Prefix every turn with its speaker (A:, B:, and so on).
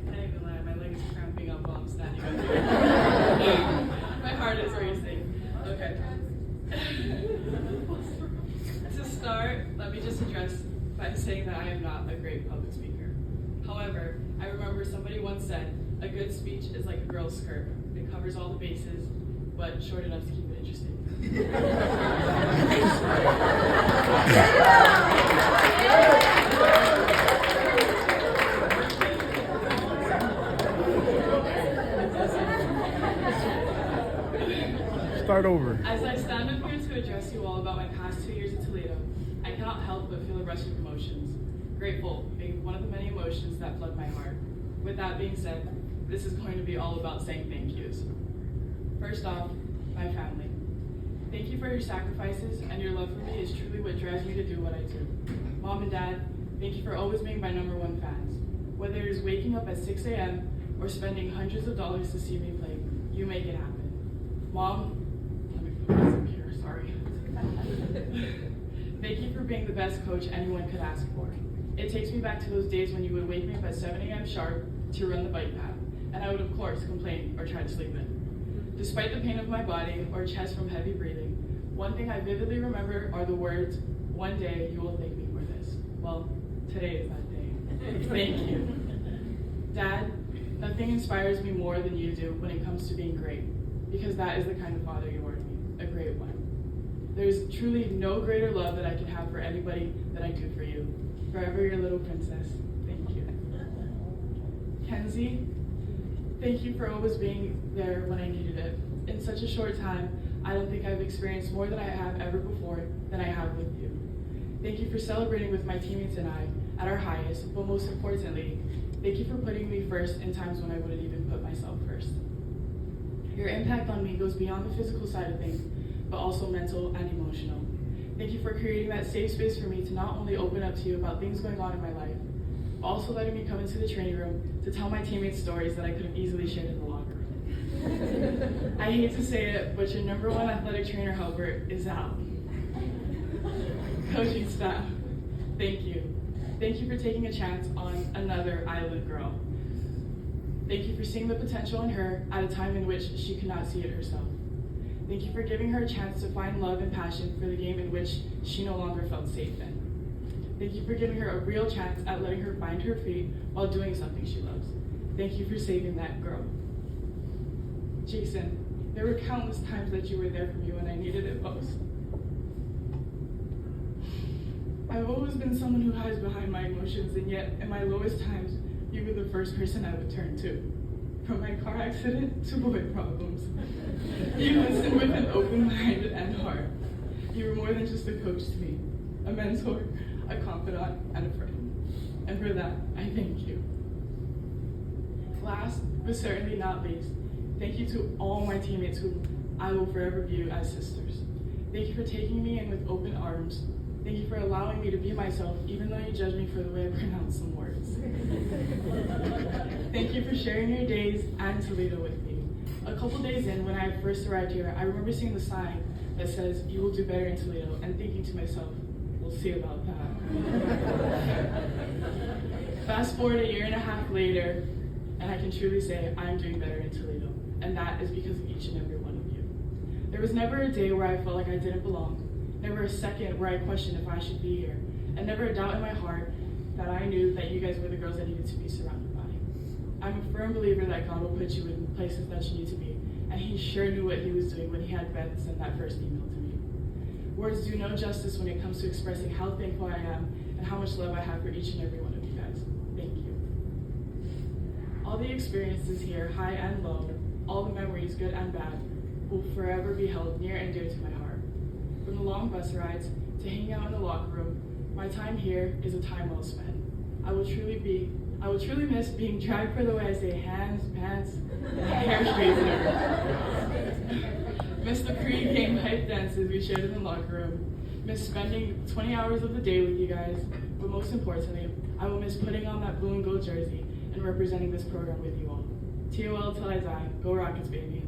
A: can't even lie, my leg is cramping up while I'm standing up. My heart is racing. Okay. To start, let me just address by saying that I am not a great public speaker. However, I remember somebody once said, a good speech is like a girl's skirt. It covers all the bases, but short enough to keep it interesting.
B: Start over.
A: As I stand up here to address you all about my past 2 years in Toledo, I cannot help but feel a rush of emotions. Grateful being one of the many emotions that flood my heart. With that being said, this is going to be all about saying thank yous. First off, my family. Thank you for your sacrifices, and your love for me is truly what drives me to do what I do. Mom and Dad, thank you for always being my #1 fans. Whether it is waking up at 6 a.m. or spending hundreds of dollars to see me play, you make it happen. Mom, let me put this up here, sorry. Thank you for being the best coach anyone could ask for. It takes me back to those days when you would wake me up at 7 a.m. sharp to run the bike path, and I would of course complain or try to sleep in. Despite the pain of my body or chest from heavy breathing, one thing I vividly remember are the words, "One day you will thank me for this." Well, today is that day. Thank you. Dad, nothing inspires me more than you do when it comes to being great, because that is the kind of father you are to me, a great one. There's truly no greater love that I can have for anybody than I do for you. Forever your little princess. Thank you. Kenzie, thank you for always being there when I needed it. In such a short time, I don't think I've experienced more than I have ever before than I have with you. Thank you for celebrating with my teammates and I at our highest, but most importantly, thank you for putting me first in times when I wouldn't even put myself first. Your impact on me goes beyond the physical side of things, but also mental and emotional. Thank you for creating that safe space for me to not only open up to you about things going on in my life, but also letting me come into the training room to tell my teammates stories that I could have easily shared in the locker room. I hate to say it, but your #1 athletic trainer helper is out. Coaching staff, thank you. Thank you for taking a chance on another island girl. Thank you for seeing the potential in her at a time in which she could not see it herself. Thank you for giving her a chance to find love and passion for the game in which she no longer felt safe in. Thank you for giving her a real chance at letting her find her feet while doing something she loves. Thank you for saving that girl. Jason, there were countless times that you were there for me when I needed it most. I've always been someone who hides behind my emotions, and yet in my lowest times, you were the first person I would turn to. From my car accident to boy problems. You listened with an open mind and heart. You were more than just a coach to me, a mentor, a confidant, and a friend. And for that, I thank you. Last, but certainly not least, thank you to all my teammates who I will forever view as sisters. Thank you for taking me in with open arms. Thank you for allowing me to be myself, even though you judge me for the way I pronounce some words. Thank you for sharing your days and Toledo with me. A couple days in, when I first arrived here, I remember seeing the sign that says, "You will do better in Toledo," and thinking to myself, we'll see about that. Fast forward a year and a half later, and I can truly say I'm doing better in Toledo, and that is because of each and every one of you. There was never a day where I felt like I didn't belong, never a second where I questioned if I should be here, and never a doubt in my heart that I knew that you guys were the girls I needed to be surrounded by. I'm a firm believer that God will put you in places that you need to be, and he sure knew what he was doing when he had Beth send that first email to me. Words do no justice when it comes to expressing how thankful I am and how much love I have for each and every one of you guys. Thank you. All the experiences here, high and low, all the memories, good and bad, will forever be held near and dear to my heart. From the long bus rides to hanging out in the locker room, my time here is a time well spent. I will truly miss being dragged for the way I say hands, pants, and hair straightener. Miss the pre-game hype dances we shared in the locker room. Miss spending 20 hours of the day with you guys. But most importantly, I will miss putting on that blue and gold jersey and representing this program with you all. TOL till I die. Go Rockets, baby.